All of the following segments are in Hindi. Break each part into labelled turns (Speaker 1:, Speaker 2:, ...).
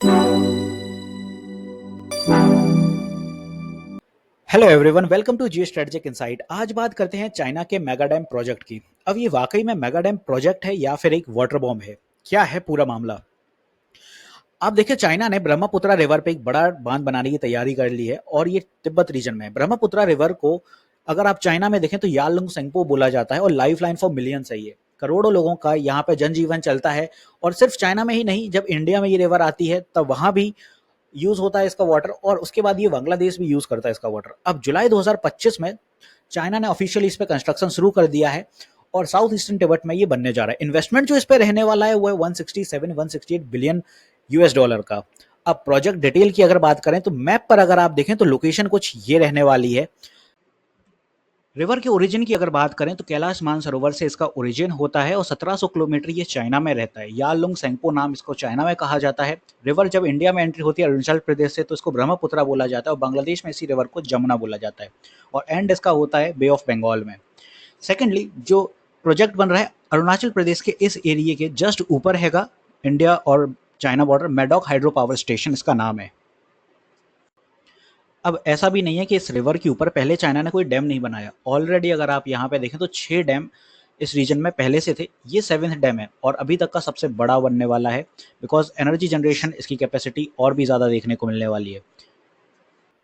Speaker 1: Hello everyone, welcome to geo strategic insight. आज बात करते हैं चाइना के मेगा डैम प्रोजेक्ट की। अब ये वाकई में मेगा डैम प्रोजेक्ट है या फिर एक वाटर बॉम्ब है? क्या है पूरा मामला? आप देखिए, चाइना ने ब्रह्मपुत्रा रिवर पे एक बड़ा बांध बनाने की तैयारी कर ली है और ये तिब्बत रीजन में है। ब्रह्मपुत्रा रिवर को अगर आप चाइना में देखें तो यालुंग सेंगपो बोला जाता है और लाइफ लाइन फॉर मिलियंस है। ये करोड़ों लोगों का यहाँ पे जनजीवन चलता है। और सिर्फ चाइना में ही नहीं, जब इंडिया में ये रिवर आती है तब वहां भी यूज होता है इसका वाटर, और उसके बाद ये बांग्लादेश भी यूज करता है इसका वाटर। अब जुलाई 2025 में चाइना ने ऑफिशियली इस पे कंस्ट्रक्शन शुरू कर दिया है और साउथ ईस्टर्न तिब्बत में ये बनने जा रहा है। इन्वेस्टमेंट जो इस पे रहने वाला है वो है 168 बिलियन यूएस डॉलर का। अब प्रोजेक्ट डिटेल की अगर बात करें तो मैप पर अगर आप देखें तो लोकेशन कुछ ये रहने वाली है। रिवर के ओरिजिन की अगर बात करें तो कैलाश मानसरोवर से इसका ओरिजिन होता है और 1700 किलोमीटर ये चाइना में रहता है। यालुंग सेंगपो नाम इसको चाइना में कहा जाता है। रिवर जब इंडिया में एंट्री होती है अरुणाचल प्रदेश से तो इसको ब्रह्मपुत्रा बोला जाता है और बांग्लादेश में इसी रिवर को जमुना बोला जाता है। और एंड इसका होता है बे ऑफ बंगाल में। सेकेंडली, जो प्रोजेक्ट बन रहा है अरुणाचल प्रदेश के इस एरिए के जस्ट ऊपर हैगा इंडिया और China border, Maddock hydro power station इसका नाम है। अब ऐसा भी नहीं है कि इस रिवर के ऊपर पहले चाइना ने कोई डैम नहीं बनाया। ऑलरेडी अगर आप यहाँ पे देखें तो 6 डैम इस रीजन में पहले से थे। ये 7th डैम है और अभी तक का सबसे बड़ा बनने वाला है, बिकॉज एनर्जी जनरेशन इसकी कैपेसिटी और भी ज़्यादा देखने को मिलने वाली है।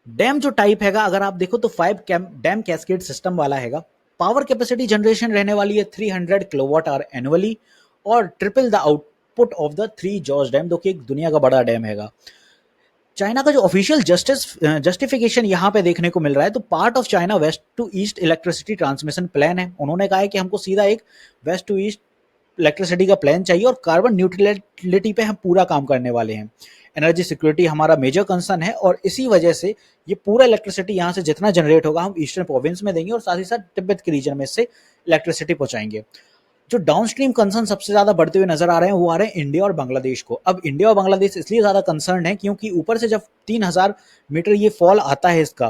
Speaker 1: डैम जो टाइप हैगा अगर आप देखो तो 5 डैम कैस्केड सिस्टम वाला हैगा। पावर कैपेसिटी जनरेशन रहने वाली है 300 किलोवाट आवर एनुअली और triple the output of the 3 George dam, जो कि एक दुनिया का बड़ा डैम हैगा। चाइना का जो ऑफिशियल जस्टिफिकेशन यहाँ पे देखने को मिल रहा है तो part of China west to east electricity transmission plan है। उन्होंने कहा है कि हमको सीधा एक वेस्ट टू ईस्ट इलेक्ट्रिसिटी का प्लान चाहिए और कार्बन न्यूट्रलिटी पे हम पूरा काम करने वाले हैं। एनर्जी सिक्योरिटी हमारा मेजर कंसर्न है और इसी वजह से ये पूरा इलेक्ट्रिसिटी यहाँ से जितना जनरेट होगा हम ईस्टर्न प्रोविंस में देंगे और साथ ही साथ तिब्बत के रीजन में से इलेक्ट्रिसिटी पहुंचाएंगे। जो डाउनस्ट्रीम कंसर्न सबसे ज्यादा बढ़ते हुए नजर आ रहे हैं वो आ रहे हैं इंडिया और बांग्लादेश को। अब इंडिया और बांग्लादेश इसलिए ज्यादा कंसर्न है क्योंकि ऊपर से जब 3000 मीटर ये फॉल आता है इसका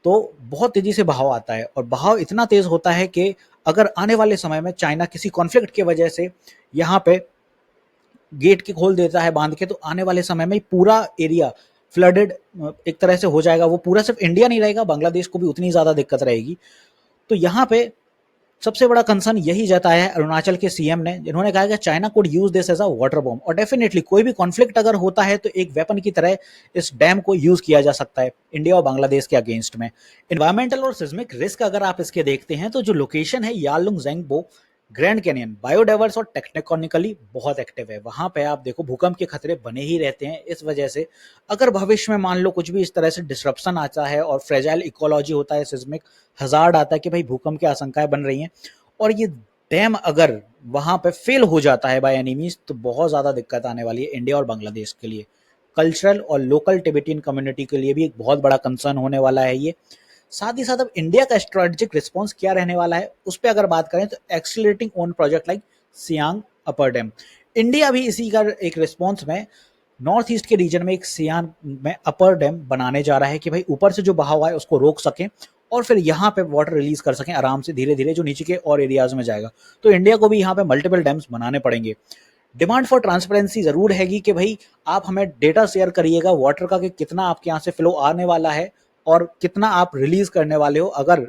Speaker 1: तो बहुत तेजी से बहाव आता है और बहाव इतना तेज होता है कि अगर आने वाले समय में चाइना किसी कॉन्फ्लिक्ट की वजह से यहाँ पे गेट के खोल देता है बांध के तो आने वाले समय में पूरा एरिया फ्लडेड एक तरह से हो जाएगा। वो पूरा सिर्फ इंडिया नहीं रहेगा, बांग्लादेश को भी उतनी ज्यादा दिक्कत रहेगी। तो यहाँ पे सबसे बड़ा कंसर्न यही जताया है अरुणाचल के सीएम ने, जिन्होंने कहा कि China could use this as a water bomb. और डेफिनेटली कोई भी कॉन्फ्लिक्ट अगर होता है तो एक वेपन की तरह इस डैम को यूज किया जा सकता है इंडिया और बांग्लादेश के अगेंस्ट में। इन्वायरमेंटल और सिस्मिक रिस्क अगर आप इसके देखते हैं तो जो लोकेशन है यालुंग जेंगबो ग्रैंड कैनियन बायोडाइवर्स और टेक्निकली बहुत एक्टिव है। वहां पे आप देखो भूकंप के खतरे बने ही रहते हैं। इस वजह से अगर भविष्य में मान लो कुछ भी इस तरह से डिसरप्शन आता है और फ्रेजाइल इकोलॉजी होता है, सिस्मिक हजार्ड आता है कि भाई भूकंप की आशंकाएं बन रही हैं और ये डैम अगर वहां पे फेल हो जाता है बाय एनी मींस तो बहुत ज्यादा दिक्कत आने वाली है इंडिया और बांग्लादेश के लिए। कल्चरल और लोकल टिबेटियन कम्युनिटी के लिए भी एक बहुत बड़ा कंसर्न होने वाला है ये। साथ ही साथ अब इंडिया का स्ट्रेटेजिक रिस्पॉन्स क्या रहने वाला है उस पर अगर बात करें तो accelerating own project like Siang upper dam. India भी इसी का एक रिस्पॉन्स में नॉर्थ ईस्ट के रीजन में एक सियांग में अपर डैम बनाने जा रहा है कि भाई ऊपर से जो बहाव आए उसको रोक सकें और फिर यहाँ पे वाटर रिलीज कर सकें आराम से धीरे धीरे जो नीचे के और एरियाज में जाएगा। तो इंडिया को भी यहाँ पे मल्टीपल डैम्स बनाने पड़ेंगे। डिमांड फॉर ट्रांसपेरेंसी जरूर हैगी कि भाई आप हमें डेटा शेयर करिएगा वाटर का कि कितना आपके यहाँ से फ्लो आने वाला है और कितना आप रिलीज करने वाले हो। अगर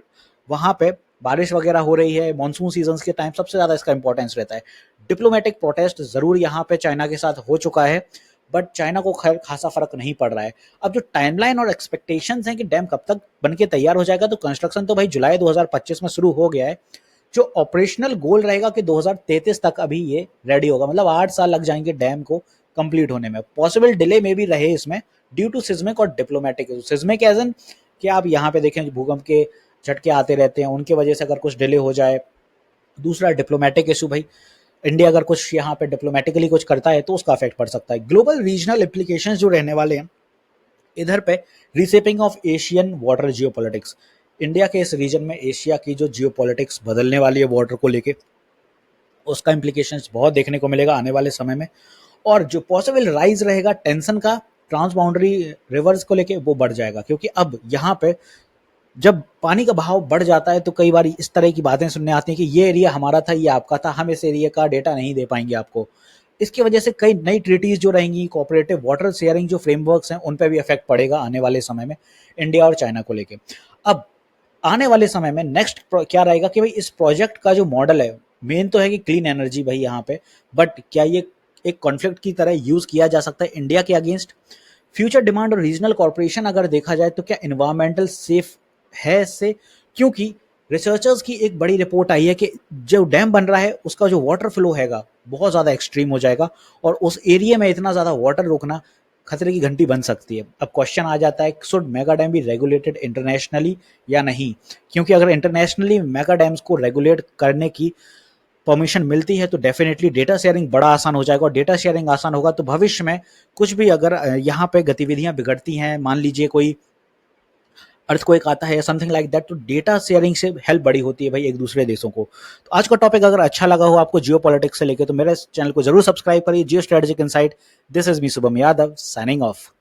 Speaker 1: वहां पे बारिश वगैरह हो रही है मानसून सीजन के टाइम सबसे ज्यादा इसका इंपॉर्टेंस रहता है। डिप्लोमेटिक प्रोटेस्ट जरूर यहाँ पे चाइना के साथ हो चुका है बट चाइना को खैर खासा फर्क नहीं पड़ रहा है। अब जो टाइमलाइन और एक्सपेक्टेशंस हैं कि डैम कब तक बन के तैयार हो जाएगा तो कंस्ट्रक्शन तो भाई जुलाई 2025 में शुरू हो गया है। जो ऑपरेशनल गोल रहेगा कि 2033 तक अभी ये रेडी होगा, मतलब 8 साल लग जाएंगे डैम को कंप्लीट होने में। पॉसिबल डिले में भी रहे इसमें ड्यू टू सिस्मिक और डिप्लोमेटिक। सिस्मिक एज एन कि आप यहाँ पे देखें भूकंप के झटके आते रहते हैं उनके वजह से अगर कुछ डिले हो जाए। दूसरा डिप्लोमेटिक इशू, भाई इंडिया अगर कुछ यहाँ पे डिप्लोमेटिकली कुछ करता है तो उसका इफेक्ट पड़ सकता है। ग्लोबल रीजनल इम्प्लीकेशंस जो रहने वाले हैं इधर पे reshaping of Asian water geopolitics. India के इस रीजन में एशिया की जो जियोपॉलिटिक्स बदलने वाली है वाटर को लेके उसका इम्प्लीकेशंस बहुत देखने को मिलेगा आने वाले समय में। और जो पॉसिबल राइज रहेगा टेंशन का ट्रांस बाउंड्री रिवर्स को लेके वो बढ़ जाएगा क्योंकि अब यहाँ पे जब पानी का बहाव बढ़ जाता है तो कई बार इस तरह की बातें सुनने आती हैं कि ये एरिया हमारा था ये आपका था, हम इस एरिया का डेटा नहीं दे पाएंगे आपको। इसकी वजह से कई नई ट्रीटीज जो रहेंगी, कोऑपरेटिव वाटर शेयरिंग जो फ्रेमवर्क्स हैं, उन पे भी इफेक्ट पड़ेगा आने वाले समय में इंडिया और चाइना को लेके। अब आने वाले समय में नेक्स्ट क्या रहेगा कि भाई इस प्रोजेक्ट का जो मॉडल है, मेन तो है कि क्लीन एनर्जी भाई यहाँ पे, बट क्या ये एक कॉन्फ्लिक्ट की तरह यूज किया जा सकता है इंडिया के अगेंस्ट? फ्यूचर डिमांड और रीजनल कॉर्पोरेशन अगर देखा जाए तो क्या इन्वायरमेंटल सेफ है इससे? क्योंकि रिसर्चर्स की एक बड़ी रिपोर्ट आई है कि जो डैम बन रहा है उसका जो वाटर फ्लो हैगा बहुत ज़्यादा एक्सट्रीम हो जाएगा, और उस एरिया में इतना ज़्यादा वाटर रोकना खतरे की घंटी बन सकती है। अब क्वेश्चन आ जाता है, should mega dam be regulated internationally या नहीं? क्योंकि अगर इंटरनेशनली मेगा डैम्स को रेगुलेट करने की परमिशन मिलती है तो डेफिनेटली डेटा शेयरिंग बड़ा आसान हो जाएगा, और डेटा शेयरिंग आसान होगा तो भविष्य में कुछ भी अगर यहाँ पे गतिविधियां बिगड़ती हैं, मान लीजिए कोई अर्थक्वेक आता है या समथिंग लाइक दैट, तो डेटा शेयरिंग से हेल्प बड़ी होती है भाई एक दूसरे देशों को। तो आज का टॉपिक अगर अच्छा लगा हो आपको जियो पॉलिटिक्स से लेके, तो मेरे चैनल को जरूर सब्सक्राइब करिए, जियो strategic insight. This is me Shubham Yadav signing off.